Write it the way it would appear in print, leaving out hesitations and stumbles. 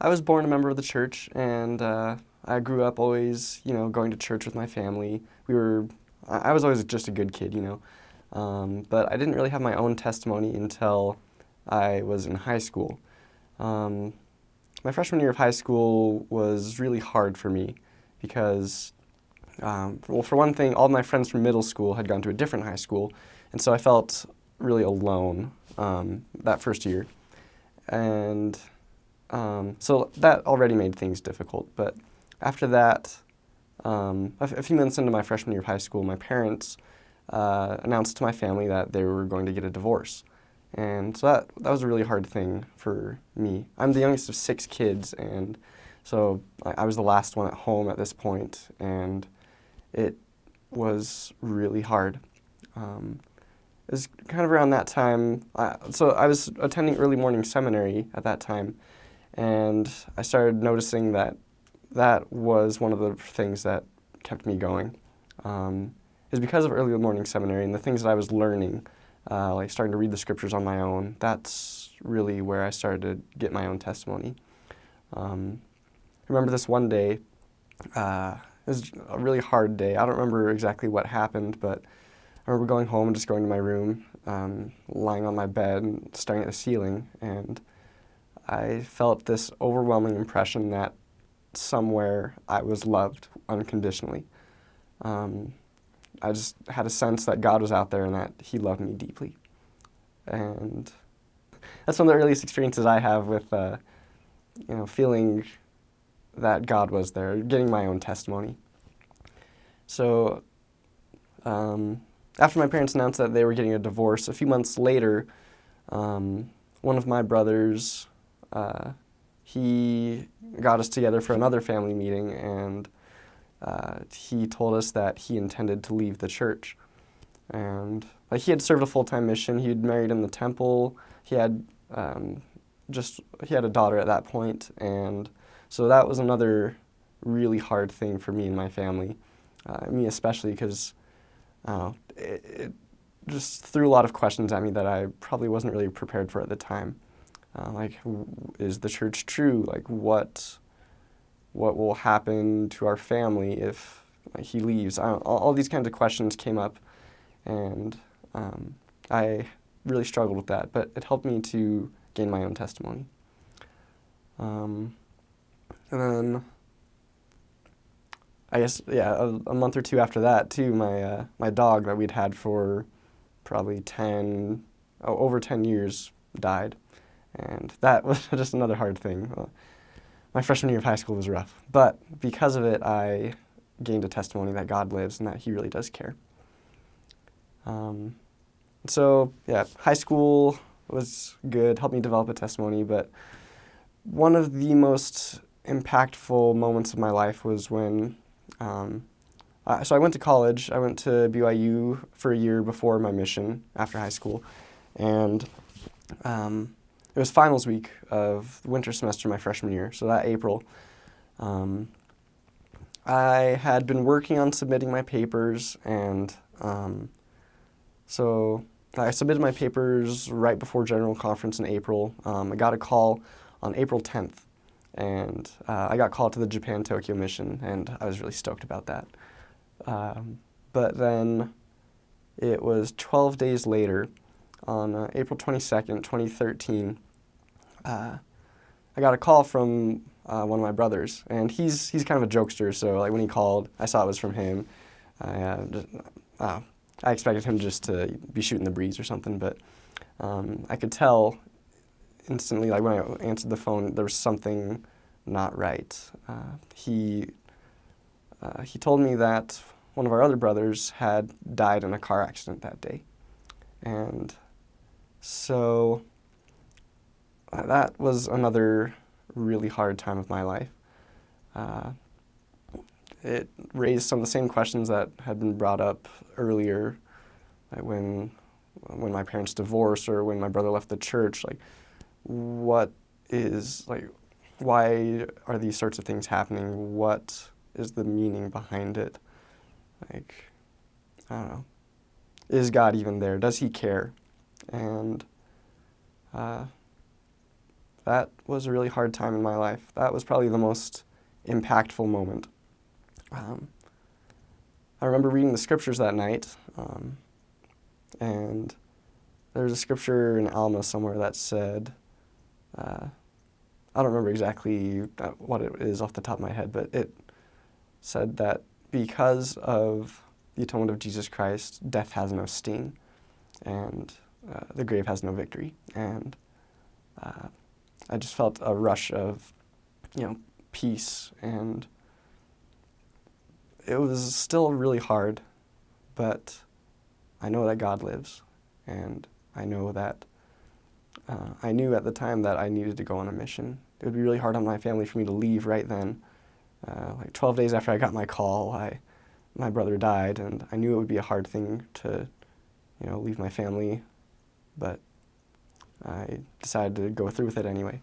I was born a member of the church, and I grew up always, going to church with my family. I was always just a good kid. But I didn't really have my own testimony until I was in high school. Um, my freshman year of high school was really hard for me because, well, for one thing, all my friends from middle school had gone to a different high school, and so I felt really alone that first year. And so that already made things difficult. But after that, a few months into my freshman year of high school, my parents announced to my family that they were going to get a divorce. And so that was a really hard thing for me. I'm the youngest of six kids, and so I was the last one at home at this point, and it was really hard. It was kind of around that time. So I was attending early morning seminary at that time, and I started noticing that that was one of the things that kept me going. Is because of early morning seminary and the things that I was learning, like starting to read the scriptures on my own. That's really where I started to get my own testimony. I remember this one day. It was a really hard day. I don't remember exactly what happened, but I remember going home and just going to my room, lying on my bed and staring at the ceiling, and I felt this overwhelming impression that somewhere I was loved unconditionally. I just had a sense that God was out there and that He loved me deeply. And that's one of the earliest experiences I have with, feeling that God was there, getting my own testimony. So, after my parents announced that they were getting a divorce, a few months later, one of my brothers, he got us together for another family meeting, and he told us that he intended to leave the church. And he had served a full-time mission. He had married in the temple. He had he had a daughter at that point, and so that was another really hard thing for me and my family. Me especially, because it just threw a lot of questions at me that I probably wasn't really prepared for at the time. Is the church true? Like, what will happen to our family if he leaves? All these kinds of questions came up, and I really struggled with that, but it helped me to gain my own testimony. And then, I guess, yeah, a month or two after that, too, my dog that we'd had for probably over 10 years died. And that was just another hard thing. My freshman year of high school was rough, but because of it, I gained a testimony that God lives and that He really does care. So, yeah, high school was good, helped me develop a testimony, but one of the most impactful moments of my life was when, so I went to college. I went to BYU for a year before my mission after high school, and it was finals week of the winter semester my freshman year, so that April. I had been working on submitting my papers, and so I submitted my papers right before General Conference in April. I got a call on April 10th, and I got called to the Japan-Tokyo mission, and I was really stoked about that. But then it was 12 days later, on April 22nd, 2013, I got a call from one of my brothers, and he's kind of a jokester, so like when he called, I saw it was from him. I expected him just to be shooting the breeze or something, but I could tell instantly, like when I answered the phone, there was something not right. He told me that one of our other brothers had died in a car accident that day, and so that was another really hard time of my life. It raised some of the same questions that had been brought up earlier, like when my parents divorced or when my brother left the church. Like, why are these sorts of things happening? What is the meaning behind it? Like, I don't know. Is God even there? Does He care? And that was a really hard time in my life. That was probably the most impactful moment. I remember reading the scriptures that night, and there was a scripture in Alma somewhere that said, I don't remember exactly what it is off the top of my head, but it said that because of the atonement of Jesus Christ, death has no sting, and the grave has no victory. And I just felt a rush of, peace, and it was still really hard, but I know that God lives, and I know that I knew at the time that I needed to go on a mission. It would be really hard on my family for me to leave right then. Like 12 days after I got my call, my brother died, and I knew it would be a hard thing to, leave my family, but I decided to go through with it anyway.